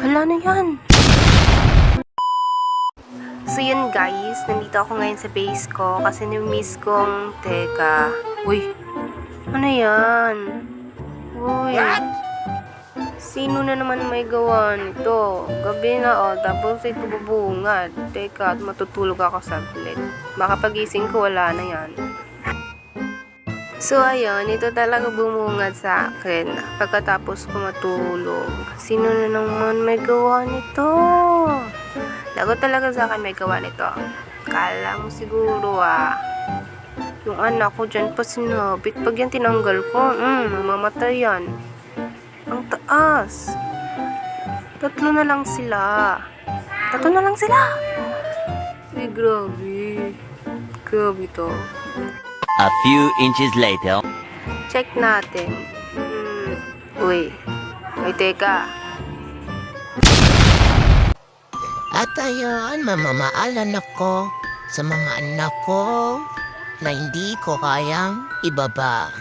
Hala na yan. So yun guys, nandito ako ngayon sa base ko kasi ni-miss kong, teka, uy, ano yan? Uy, sino na naman may gawa nito? Gabi na tapos ito bubungad. Teka, at matutulog ako saglit. Baka pagising ko wala na yan. So ayun, ito talaga bumungad sa akin pagkatapos ko matulog. Sino na naman may gawa nito? Lagot talaga sa akin may gawa nito. Kala mo siguro yung anak ko dyan pa sinabit. Pag yan tinanggal ko, mamamatay yan. Ang taas. Tatlo na lang sila. Uy, grabe. Grabe to. A few inches later. Check natin. Uy, teka. At ayun, mamamaalan ako sa mga anak ko na hindi ko kayang ibaba.